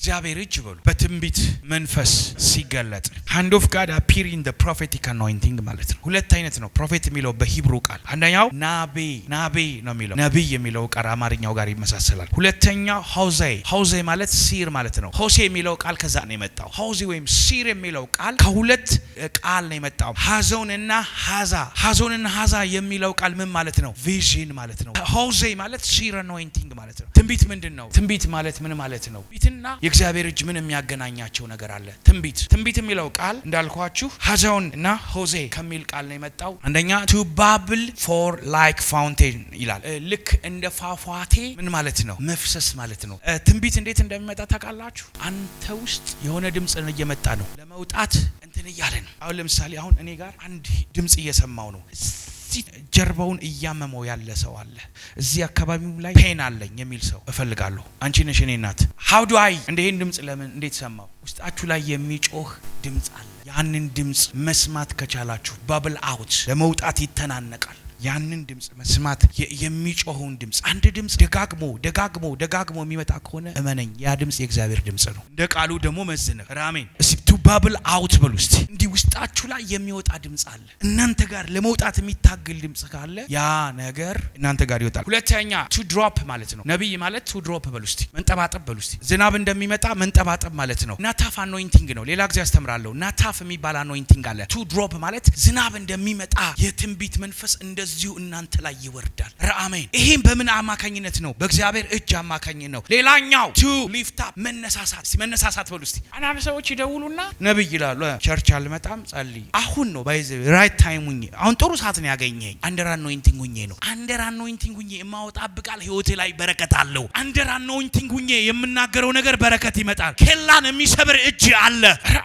እግዚአብሔር እጅ በሉ በትንቢት መንፈስ ሲገለጥ hand of God appear in the prophetic anointing ማለት ነው። ሁለት አይነት ነው ፕሮፌት የሚለው በሂብሩ ቃል። አንደኛው ናቤ ነው የሚለው ነብይ የሚለው ቃል አማርኛው ጋር ይመሳሰላል። ሁለተኛው ሆዜ ማለት ሲር ማለት ነው። ሆሴ የሚለው ቃል ከዛ ነው የመጣው። ሆዜ ወይም ሲር የሚለው ቃል ከሁለት ቃል ነው የመጣው። ሐዞንና ሐዛ የሚለው ቃል ምን ማለት ነው? ቪዥን ማለት ነው። ሆዜ ማለት ሲር አኖይንቲንግ ማለት ነው። ትንቢት ምንድነው? ትንቢት ማለት ምን ማለት ነው? ትንቢትና የእግዚአብሔር እጅ ምን የሚያገናኛቸው ነገር አለ? ትንቢት የሚለው ቃል እንዳልኳችሁ ሐዞን እና ሆዜ ከሚል ቃል ነው የመጣው። አንደኛ to babble for like fountain ይላል። ልክ እንደ ፏፏቴ ምን ማለት ነው? መፍሰስ ማለት ነው። ትንቢት እንዴት እንደሚመጣ ታውቃላችሁ? አንተ ውስጥ የሆነ ድምጽ እየመጣ ነው ለመውጣት እንትን እያለ ነው። አሁን ለምሳሌ አሁን እኔ ጋር አንድ ድምጽ እየሰማው ነው። ጀርባውን እያመመው ያለ ሰው አለ። እዚህ አካባቢው ላይ ፔን አለኝ የሚል ሰው እፈልጋለሁ። አንቺ ነሽ እኔ ናት። how do I እንደዚህ ድምጽ ለምን እንዴት ሰማው? ውስጣችሁ ላይ የሚጮህ ድምጽ አለ። ያንን ድምጽ መስማት ከቻላችሁ ባብል አውት ለመውጣት ይተናነቃል። ያንን ድምጽ መስማት የሚጮኸውን ድምጽ አንድ ድምጽ ደጋግሞ የሚመጣ ከሆነ እመነኝ ያ ድምጽ የእግዚአብሔር ድምጽ ነው። እንደ ቃሉ ደግሞ መዝነህ አሜን። እስቲ ቱ ባብል አውት በሉ እስቲ። እንዲህ ውስጣችሁ ላይ የሚወጣ ድምጽ አለ። እናንተ ጋር ለመውጣት የሚታገል ድምጽ ካለ ያ ነገር እናንተ ጋር ይወጣል። ሁለተኛ ቱ ድሮፕ ማለት ነው። ነብይ ማለት ቱ ድሮፕ በሉ እስቲ። መንጠባጠብ በሉ እስቲ። ዝናብ እንደሚመጣ መንጠባጠብ ማለት ነው። ናታፍ አኖይንቲንግ ነው። ሌላ ጊዜ አስተምራለሁ። ናታፍ የሚባል አኖይንቲንግ አለ። ቱ ድሮፕ ማለት ዝናብ እንደሚመጣ የትንቢት መንፈስ እንደዚሁ እናንተ ላይ ይወርዳል። አሜን። ይሄም በምን አማካኝነት ነው? በእግዚአብሔር እጅ አማካኝነት ነው። ሌላኛው ቱ ሊፍት አፕ መነሳሳት በሉ እስቲ። አንዳንድ ሰዎች ይደውሉና ነብይ ይላሉ ቸርች አልመጣም ጸልይ። አሁን ነው ባይዘ ራይት ታይም ሁኜ አሁን ጥሩ ሰዓት ነው ያገኘኝ። አንደር አኖይንቲንግ ሁኜ ነው። አንደር አኖይንቲንግ ሁኜ የማወጣብቃል ህይወቴ ላይ በረከት አለው። አንደር አኖይንቲንግ ሁኜ የምናገረው ነገር በረከት ይመጣል። ኬላን የሚሰብር እጅ አለ።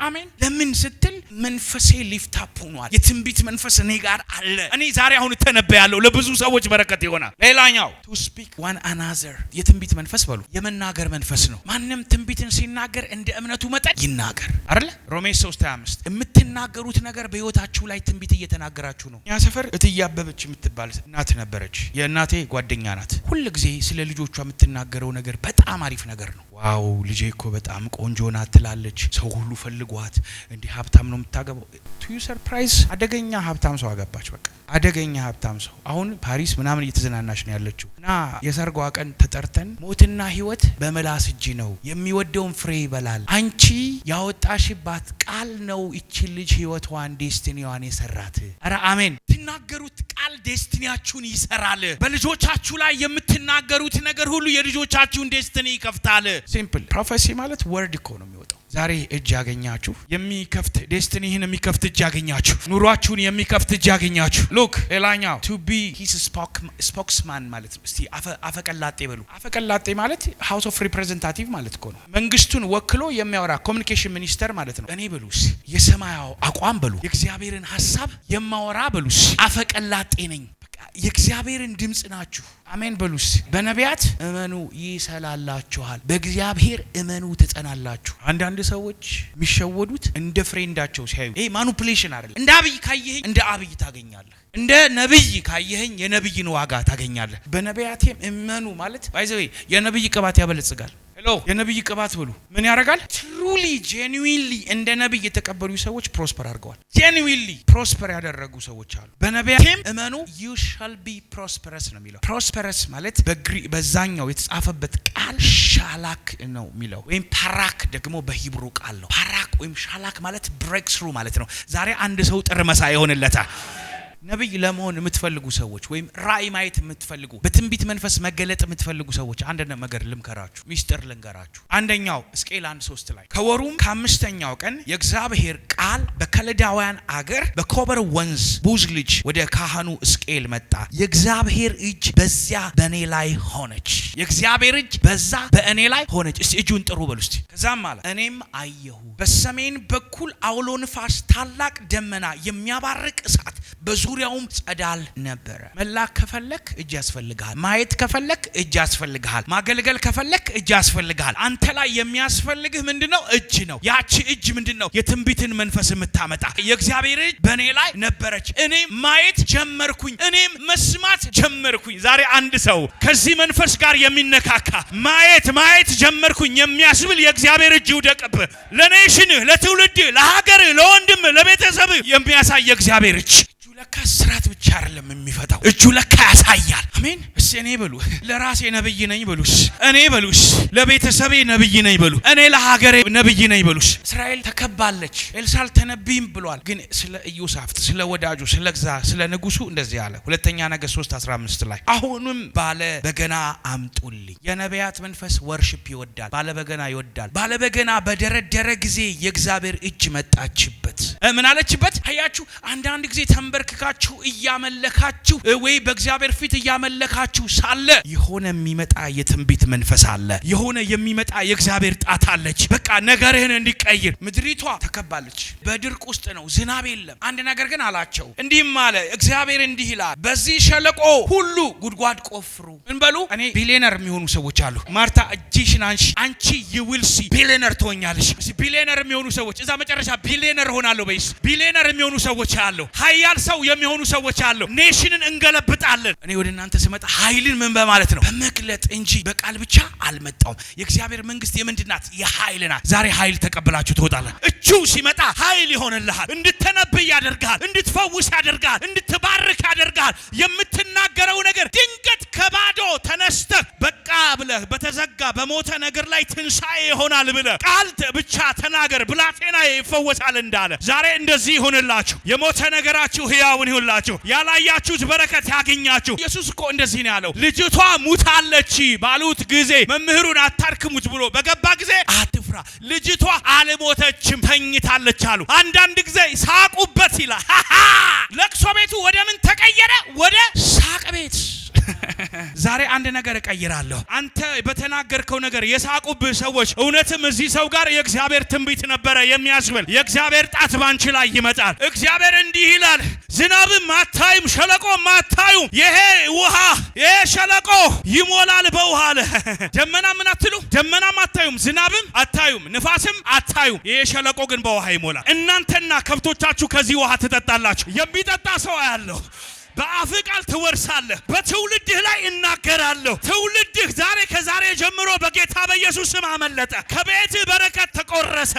አሜን። ለምን ስትል መንፈሴ ሊፍት አፕ ሆኗል። የትንቢት መንፈስ እኔ ጋር አለ። እኔ ዛሬ አሁን ተነበያለሁ ለብዙ ሰዎች በረከት ይሆናል። ሌላኛው to speak one another የትንቢት መንፈስ በሉ የመናገር መንፈስ ነው። ማንም ትንቢትን ሲናገር እንደ እምነቱ መጠን ይናገር አይደል? ሮሜ 3:25 የምትናገሩት ነገር በህይወታችሁ ላይ ትንቢት እየተናገራችሁ ነው። ያ ሰፈር እትያበበች የምትባል እናት ነበረች። የእናቴ ጓደኛ ናት። ሁሉ ጊዜ ስለ ልጆቿ የምትናገረው ነገር በጣም አሪፍ ነገር ነው። ዋው ልጄ እኮ በጣም ቆንጆ ናት ትላለች። ሰው ሁሉ ፈልጓት እንዲህ ሀብታም ነው የምታገባው። ቱ ዩ ሰርፕራይዝ አደገኛ ሀብታም ሰው አገባች። በቃ አደገኛ ሀብታም ሰው። አሁን ፓሪስ ምናምን እየተዝናናች ነው ያለችው። እና የሰርጓ ቀን ተጠርተን ሞትና ህይወት በመላስ እጅ ነው፣ የሚወደውን ፍሬ ይበላል። አንቺ ያወጣሽባት ቃል ነው እቺ ልጅ ህይወቷን ዴስቲኒዋን የሰራት። አረ አሜን። ትናገሩት ቃል ዴስቲኒያችሁን ይሰራል። በልጆቻችሁ ላይ የምትናገሩት ነገር ሁሉ የልጆቻችሁን ዴስቲኒ ይከፍታል። ሲምፕል ፕሮፌሲ ማለት ወርድ እኮ ነው የሚወጣው። ዛሬ እጅ ያገኛችሁ የሚከፍት ዴስቲኒህን የሚከፍት እጅ ያገኛችሁ፣ ኑሯችሁን የሚከፍት እጅ ያገኛችሁ። ሉክ ሌላኛው to be his spokesman ማለት ነው። እስቲ አፈቀላጤ በሉ። አፈቀላጤ ማለት ሃውስ ኦፍ ሪፕሬዘንታቲቭ ማለት እኮ ነው። መንግስቱን ወክሎ የሚያወራ ኮሚኒኬሽን ሚኒስተር ማለት ነው። እኔ በሉስ የሰማያው አቋም በሉ የእግዚአብሔርን ሐሳብ የማወራ በሉስ አፈቀላጤ ነኝ። የእግዚአብሔርን ድምጽ ናችሁ። አሜን በሉስ። በነቢያት እመኑ ይሰላላችኋል፣ በእግዚአብሔር እመኑ ትጸናላችሁ። አንዳንድ ሰዎች የሚሸወዱት እንደ ፍሬንዳቸው ሲያዩ። ይሄ ማኒፑሌሽን አይደለም። እንደ አብይ ካየኸኝ እንደ አብይ ታገኛለህ። እንደ ነብይ ካየኸኝ የነብይን ዋጋ ታገኛለህ። በነቢያቴም እመኑ ማለት ባይዘው የነብይ ቅባት ያበለጽጋል። ሄሎ የነብይ ቅባት ብሉ ምን ያደርጋል? ትሩሊ ጄኑዊንሊ እንደ ነብይ የተቀበሉ ሰዎች ፕሮስፐር አድርገዋል። ጄኑዊንሊ ፕሮስፐር ያደረጉ ሰዎች አሉ። በነቢያቴም እመኑ you shall be prosperous ነው የሚለው። ፕሮስፐረስ ማለት በዛኛው የተጻፈበት ቃል ሻላክ ነው የሚለው፣ ወይም ፓራክ ደግሞ በሂብሩ ቃል ነው። ፓራክ ወይም ሻላክ ማለት ብሬክ ስሩ ማለት ነው። ዛሬ አንድ ሰው ጥር መሳይ ይሆንለታል። ነብይ ለመሆን የምትፈልጉ ሰዎች ወይም ራእይ ማየት የምትፈልጉ በትንቢት መንፈስ መገለጥ የምትፈልጉ ሰዎች አንድ ነገር ልምከራችሁ፣ ሚስጥር ልንገራችሁ። አንደኛው ሕዝቅኤል 1:3 ላይ ከወሩም ከአምስተኛው ቀን የእግዚአብሔር ቃል በከለዳውያን አገር በኮበር ወንዝ ቡዝ ልጅ ወደ ካህኑ ሕዝቅኤል መጣ። የእግዚአብሔር እጅ በዚያ በእኔ ላይ ሆነች። የእግዚአብሔር እጅ በዛ በእኔ ላይ ሆነች። እስቲ እጁን ጥሩ በሉ እስቲ። ከዛም አለ እኔም አየሁ በሰሜን በኩል አውሎ ንፋስ፣ ታላቅ ደመና፣ የሚያባርቅ እሳት በዙሪያ በዙሪያውም ጸዳል ነበረ። መላክ ከፈለክ እጅ ያስፈልጋል። ማየት ከፈለክ እጅ ያስፈልጋል። ማገልገል ከፈለክ እጅ ያስፈልጋል። አንተ ላይ የሚያስፈልግህ ምንድነው? እጅ ነው። ያቺ እጅ ምንድነው? የትንቢትን መንፈስ የምታመጣ የእግዚአብሔር እጅ በእኔ ላይ ነበረች። እኔም ማየት ጀመርኩኝ፣ እኔም መስማት ጀመርኩኝ። ዛሬ አንድ ሰው ከዚህ መንፈስ ጋር የሚነካካ ማየት ጀመርኩኝ የሚያስብል የእግዚአብሔር እጅ ይውደቅብህ። ለኔሽንህ፣ ለትውልድህ፣ ለሀገርህ፣ ለወንድምህ፣ ለቤተሰብህ የሚያሳይ የእግዚአብሔር እጅ ለካ ስራት ብቻ አይደለም የሚፈታው፣ እጁ ለካ ያሳያል። አሜን። እሺ እኔ በሉ ለራሴ ነብይ ነኝ በሉስ፣ እኔ በሉስ ለቤተሰቤ ነብይ ነኝ በሉ፣ እኔ ለሀገሬ ነብይ ነኝ በሉስ። እስራኤል ተከባለች። ኤልሳዕ ተነብይም ብሏል። ግን ስለ ኢዮሳፍጥ፣ ስለ ወዳጁ፣ ስለ ንጉሱ እንደዚህ አለ። ሁለተኛ ነገሥት 3:15 ላይ አሁንም ባለ በገና አምጡልኝ። የነቢያት መንፈስ ወርሺፕ ይወዳል፣ ባለ በገና ይወዳል። ባለ በገና በደረደረ ጊዜ የእግዚአብሔር እጅ መጣችበት። ምን አለችበት? አያችሁ፣ አንዳንድ ጊዜ ተንበርክካችሁ እያመለካችሁ ወይ በእግዚአብሔር ፊት እያመለካችሁ ሳለ የሆነ የሚመጣ የትንቢት መንፈስ አለ። የሆነ የሚመጣ የእግዚአብሔር ጣት አለች። በቃ ነገርህን እንዲቀይር። ምድሪቷ ተከባለች፣ በድርቅ ውስጥ ነው፣ ዝናብ የለም። አንድ ነገር ግን አላቸው። እንዲህም አለ እግዚአብሔር እንዲህ ይላል፣ በዚህ ሸለቆ ሁሉ ጉድጓድ ቆፍሩ። ምን በሉ? እኔ ቢሊየነር የሚሆኑ ሰዎች አሉ። ማርታ እጅሽን አንቺ ይውልሲ ቢሊየነር ትሆኛለሽ። ቢሊየነር የሚሆኑ ሰዎች እዛ መጨረሻ ቢሊየነር ሆናለሁ በይስ። ቢሊየነር የሚሆኑ ሰዎች አሉ። ኃያል ሰው የሚሆኑ ሰዎች አሉ። ኔሽንን እንገለብጣለን። እኔ ወደ እናንተ ስመጣ ኃይልን ምን በማለት ነው? በመግለጥ እንጂ በቃል ብቻ አልመጣውም። የእግዚአብሔር መንግስት የምንድን ናት? የኃይል ናት። ዛሬ ኃይል ተቀብላችሁ ትወጣለን። እጁ ሲመጣ ኃይል ይሆንልሃል። እንድትነብይ ያደርጋል፣ እንድትፈውስ ያደርጋል፣ እንድትባርክ ያደርጋል። የምትናገረው ነገር ድንገት ከባዶ ተነስተህ በቃ ብለህ በተዘጋ በሞተ ነገር ላይ ትንሣኤ ይሆናል ብለህ ቃል ብቻ ተናገር፣ ብላቴና ይፈወሳል እንዳለ ዛሬ እንደዚህ ይሁንላችሁ። የሞተ ነገራችሁ ሕያው ይሁንላችሁ። ያላያችሁት በረከት ያገኛችሁ። ኢየሱስ እኮ እንደዚህ ነው ያለው። ልጅቷ ሙታለች ባሉት ጊዜ መምህሩን አታርክሙት ብሎ በገባ ጊዜ አትፍራ፣ ልጅቷ አልሞተችም ተኝታለች አሉ። አንዳንድ ጊዜ ሳቁበት ይላል። ለቅሶ ቤቱ ወደ ምን ተቀየረ? ወደ ሳቅ ቤት። ዛሬ አንድ ነገር እቀይራለሁ። አንተ በተናገርከው ነገር የሳቁብህ ሰዎች እውነትም እዚህ ሰው ጋር የእግዚአብሔር ትንቢት ነበረ የሚያስብል የእግዚአብሔር ጣት ባንቺ ላይ ይመጣል። እግዚአብሔር እንዲህ ይላል፣ ዝናብም አታዩም፣ ሸለቆም አታዩም፣ ይሄ ሸለቆ ይሞላል በውሃ አለ። ደመና ምን አትሉ? ደመናም አታዩም፣ ዝናብም አታዩም፣ ንፋስም አታዩም፣ ይሄ ሸለቆ ግን በውሃ ይሞላል። እናንተና ከብቶቻችሁ ከዚህ ውሃ ትጠጣላችሁ። የሚጠጣ ሰው ያለው በአፍህ ቃል ትወርሳለህ። በትውልድህ ላይ እናገራለሁ። ትውልድህ ከዛሬ ጀምሮ በጌታ በኢየሱስ ስም አመለጠ። ከቤትህ በረከት ተቆረሰ።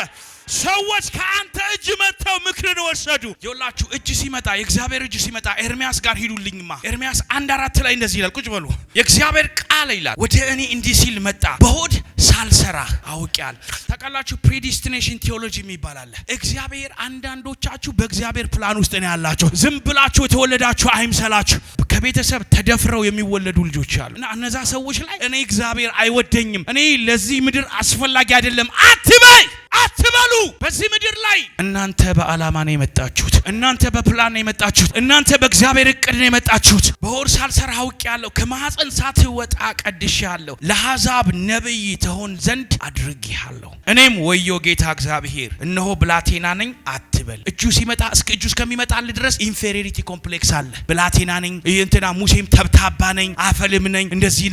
ሰዎች ከአንተ እጅ መጥተው ምክርን ወሰዱ። ይኸውላችሁ እጅ ሲመጣ፣ የእግዚአብሔር እጅ ሲመጣ ኤርሚያስ ጋር ሂዱልኝማ። ኤርሚያስ 1:4 ላይ እንደዚህ ይላል። ቁጭ በሉ። የእግዚአብሔር ቃል ይላል ወደ እኔ እንዲህ ሲል መጣ፣ በሆድ ሳልሰራ አውቄያለሁ። ታውቃላችሁ ፕሬዲስቲኔሽን ቲዮሎጂ የሚባል አለ። እግዚአብሔር አንዳንዶቻችሁ በእግዚአብሔር ፕላን ውስጥ ነው ያላችሁ። ዝም ብላችሁ የተወለዳችሁ አይምሰላችሁ። ከቤተሰብ ተደፍረው የሚወለዱ ልጆች አሉ እና እነዛ ሰዎች ላይ እኔ እግዚአብሔር አይወደኝም፣ እኔ ለዚህ ምድር አስፈላጊ አይደለም አትበሉ። በዚህ ምድር ላይ እናንተ በዓላማ ነው የመጣችሁት። እናንተ በፕላን ነው የመጣችሁት። እናንተ በእግዚአብሔር እቅድ ነው የመጣችሁት። በሆድ ሳልሰራ አውቄያለሁ፣ ከማህፀን ሳትወጣ ቀድሼሃለሁ፣ ለአሕዛብ ነብይ ትሆን ዘንድ አድርጌሃለሁ። እኔም ወዮ ጌታ እግዚአብሔር እነሆ ብላቴና ነኝ አትበል። እጁ ሲመጣ እስከ እጁ እስከሚመጣልህ ድረስ ኢንፌሪዮሪቲ ኮምፕሌክስ አለ። ብላቴና ነኝ፣ ሙሴም ተብታባ ነኝ፣ አፈልም ነኝ፣ እንደዚህ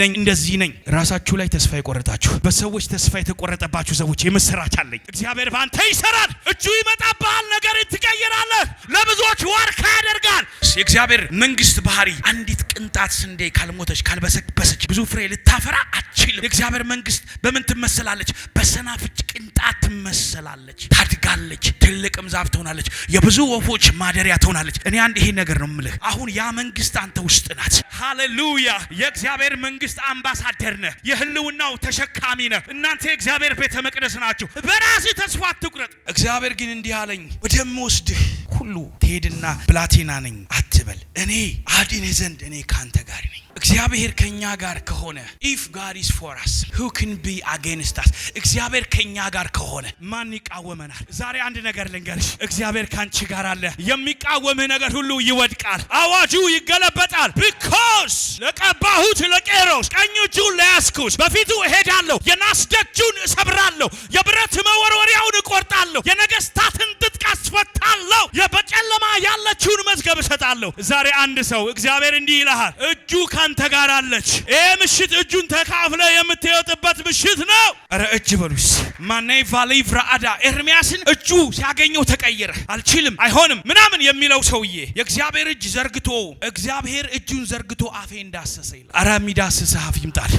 ነኝ። ራሳችሁ ላይ ተስፋ የቆረጣችሁ፣ በሰዎች ተስፋ የተቆረጠባችሁ ሰዎች የምስራች አለኝ። እግዚአብሔር ባንተ ይሰራል። እጁ ይመጣብሃል፣ ነገር ትቀይራለህ፣ ለብዙዎች ዋርካ ያደርጋል። የእግዚአብሔር መንግስት ባህሪ አንዲት ቅንጣት ስንዴ ካልሞተች ካልበሰበሰች ብዙ ፍሬ ልታፈራ አትችልም። የእግዚአብሔር መንግስት በምን ትመሰላለች? በሰናፍጭ ቅንጣት ትመሰላለች። ታድጋለች፣ ትልቅም ዛፍ ትሆናለች፣ የብዙ ወፎች ማደሪያ ትሆናለች። እኔ አንድ ይሄ ነገር ነው የምልህ። አሁን ያ መንግስት አንተ ውስጥ ናት። ሃሌሉያ! የእግዚአብሔር መንግስት አምባሳደር ነህ፣ የህልውናው ተሸካሚ ነህ። እናንተ የእግዚአብሔር ቤተ መቅደስ ናችሁ። በራስህ ተስፋ አትቁረጥ። እግዚአብሔር ግን እንዲህ አለኝ፣ ወደምወስድህ ሁሉ ትሄድና ብላቴና ነኝ አትበል፣ እኔ አድንህ ዘንድ እኔ ካንተ ጋር ነኝ። እግዚአብሔር ከኛ ጋር ከሆነ if God is for us who can be against us? እግዚአብሔር ከኛ ጋር ከሆነ ማን ይቃወመናል? ዛሬ አንድ ነገር ልንገርሽ፣ እግዚአብሔር ካንቺ ጋር አለ። የሚቃወምህ ነገር ሁሉ ይወድቃል፣ አዋጁ ይገለበጣል። because ለቀባሁት ለቄሮስ ቀኝ እጁን ለያዝኩት በፊቱ እሄዳለሁ፣ የናስ ደጁን እሰብራለሁ፣ የብረት መወርወሪያውን እቆርጣለሁ፣ የነገስታትን ትጥቅ አስፈታለሁ፣ በጨለማ ያለችውን መዝገብ እሰጣለሁ። እመጣለሁ። ዛሬ አንድ ሰው እግዚአብሔር እንዲህ ይልሃል፣ እጁ ካንተ ጋር አለች። ይሄ ምሽት እጁን ተካፍለ የምትወጥበት ምሽት ነው። አረ እጅ በሉስ ማናይ ቫሌይ ፍራአዳ ኤርሚያስን እጁ ሲያገኘው ተቀየረ። አልችልም አይሆንም ምናምን የሚለው ሰውዬ የእግዚአብሔር እጅ ዘርግቶ እግዚአብሔር እጁን ዘርግቶ አፌ እንዳሰሰ ይላል። አረ የሚዳስስ አፍ ይምጣል።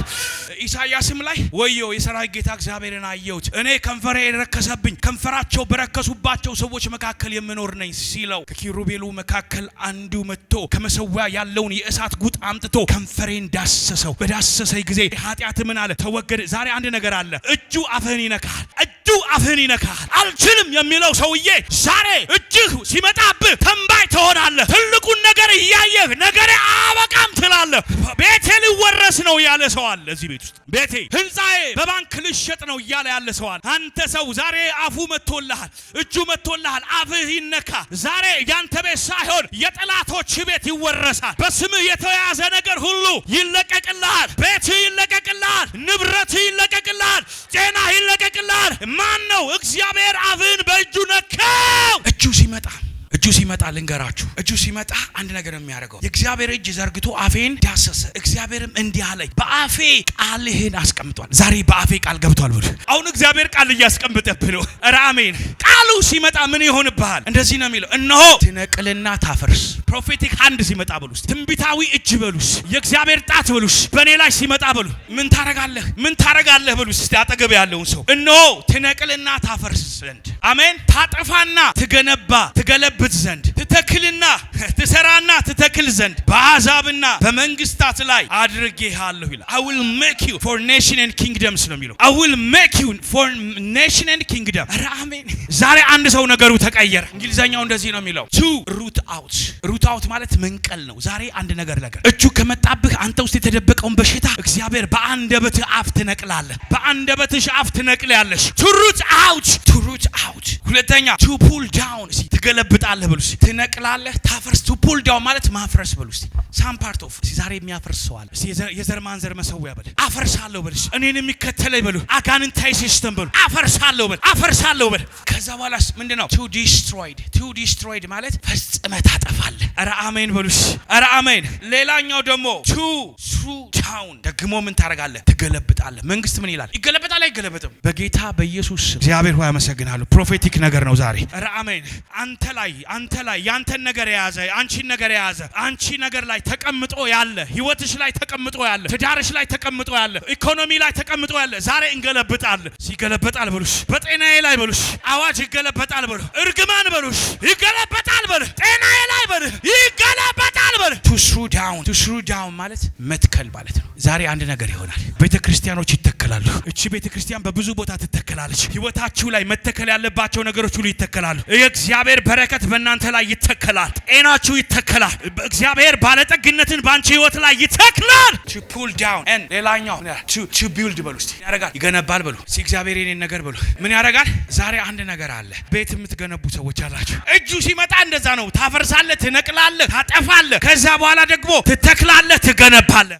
ኢሳይያስም ላይ ወዮ የሰራዊት ጌታ እግዚአብሔርን አየሁት፣ እኔ ከንፈሬ የረከሰብኝ ከንፈራቸው በረከሱባቸው ሰዎች መካከል የምኖር ነኝ ሲለው ከኪሩቤሉ መካከል አንዱ መጥቶ ከመሰዊያ ያለውን የእሳት ጉጥ አምጥቶ ከንፈሬን ዳሰሰው። በዳሰሰኝ ጊዜ ኃጢአት ምን አለ ተወገደ። ዛሬ አንድ ነገር አለ። እጁ አፍህን ይነካል። እጁ አፍህን ይነካል። አልችልም የሚለው ሰውዬ ዛሬ እጅህ ሲመጣብህ ተንባይ ትሆናለህ። ትልቁን ነገር እያየህ ነገሬ አበቃም ትላለህ። ቤቴ ሊወረስ ነው ያለ ሰው አለ። እዚህ ቤት ውስጥ ቤቴ ህንጻዬ በባንክ ልሸጥ ነው እያለ ያለ ሰው አለ። አንተ ሰው ዛሬ አፉ መጥቶልሃል፣ እጁ መጥቶልሃል። አፍህ ይነካ። ዛሬ ያንተ ቤት ሳይሆን የጠላቶች ቤት ይወረሳል። በስምህ የተያዘ ነገር ሁሉ ይለቀቅልሃል። ቤትህ ይለቀቅልሃል። ንብረትህ ይለቀቅልሃል። ጤናህ ይለቀቅልሃል። ማን ነው? እግዚአብሔር አፍህን በእጁ ነካው። እጁ ሲመጣ ልንገራችሁ፣ እጁ ሲመጣ አንድ ነገር የሚያደርገው የእግዚአብሔር እጅ ዘርግቶ አፌን ዳሰሰ። እግዚአብሔርም እንዲህ አለኝ፣ በአፌ ቃልህን አስቀምጧል። ዛሬ በአፌ ቃል ገብቷል ብሎ አሁን እግዚአብሔር ቃል እያስቀምጠብህ ነው። ኧረ አሜን። ቃሉ ሲመጣ ምን ይሆንብሃል? እንደዚህ ነው የሚለው፣ እነሆ ትነቅልና ታፈርስ። ፕሮፌቲክ ሃንድ ሲመጣ በሉስ፣ ትንቢታዊ እጅ በሉስ፣ የእግዚአብሔር ጣት በሉስ፣ በእኔ ላይ ሲመጣ በሉ ምን ታረጋለህ በሉስ። እስቲ አጠገብ ያለውን ሰው እነሆ ትነቅልና ታፈርስ ዘንድ አሜን፣ ታጠፋና ትገለብጥ ዘንድ ትተክልና ትሰራና ትተክል ዘንድ በአሕዛብና በመንግስታት ላይ አድርጌሃለሁ ይላል። I will make you for nation and kingdoms ነው የሚለው። I will make you for nation and kingdom። ኧረ አሜን። ዛሬ አንድ ሰው ነገሩ ተቀየረ። እንግሊዘኛው እንደዚህ ነው የሚለው to root out ማለት መንቀል ነው። ዛሬ አንድ ነገር እጁ ከመጣብህ አንተ ውስጥ የተደበቀውን በሽታ እግዚአብሔር በአንደበትህ አፍ ትነቅላለህ። በአንደበትሽ አፍ ትነቅላለሽ። to root out። ሁለተኛ to pull down ትገለብጣለህ በሉስ። ትነቅላለህ፣ ታፈርስ። to pull down ማለት ማፍረስ በሉስ። some part of ዛሬ የሚያፈርስ ሰው አለ። የዘር ማንዘር መሰዊያ በል አፈርሳለሁ በልሽ። እኔን የሚከተለኝ በሉ አጋንንታዊ ሲስተም በሉ አፈርሳለሁ በል። ከዛ በኋላስ ምንድነው? to destroyed ማለት ፈጽመህ ታጠፋለህ። ኧረ አሜን በሉስ። ኧረ አሜን። ሌላኛው ደግሞ to down ደግሞ ምን ታረጋለህ? ትገለብጣለህ። መንግስት ምን ይላል? ይገለበጣል አይገለበጥም? በጌታ በኢየሱስ እግዚአብሔር ሆይ አመሰግናለሁ። ፕሮፌቲክ ነገር ነው ዛሬ። ኧረ አሜን። አንተ ላይ ያንተን ነገር የያዘ አንቺን ነገር የያዘ አንቺ ነገር ላይ ተቀምጦ ያለ ህይወትሽ ላይ ተቀምጦ ያለ ትዳርሽ ላይ ተቀምጦ ያለ ኢኮኖሚ ላይ ተቀምጦ ያለ ዛሬ እንገለብጣለን። ሲገለበጣል በሉሽ። በጤናዬ ላይ በሉሽ አዋጅ ይገለበጣል በሉ። እርግማን በሉሽ ይገለበጣል በሉ። ጤናዬ ላይ በሉ ይገለበጣል በሉ። to shrew down ማለት መትከል ማለት ነው። ዛሬ አንድ ነገር ይሆናል። ቤተክርስቲያኖች ይተከላሉ። እቺ ቤተክርስቲያን በብዙ ቦታ ትተከላለች። ህይወታችሁ ላይ መተከል ያለባቸው ነገሮች ሁሉ ይተከላሉ። የእግዚአብሔር በረከት በእናንተ ላይ ይተከላል። ጤናችሁ ይተከላል። እግዚአብሔር ባለጠግነትን ባንቺ ህይወት ላይ ይተክላል። to pull down and ሌላኛው to build በሉ። እስቲ ያረጋል፣ ይገነባል በሉ። እስቲ እግዚአብሔር የኔን ነገር በሉ ምን ያረጋል? ዛሬ አንድ ነገር አለ። ቤት የምትገነቡ ሰዎች አላችሁ። እጁ ሲመጣ እንደዛ ነው። ታፈርሳለህ፣ ትነቅላለህ፣ ታጠፋለህ። ከዛ በኋላ ደግሞ ትተክላለህ፣ ትገነባለህ።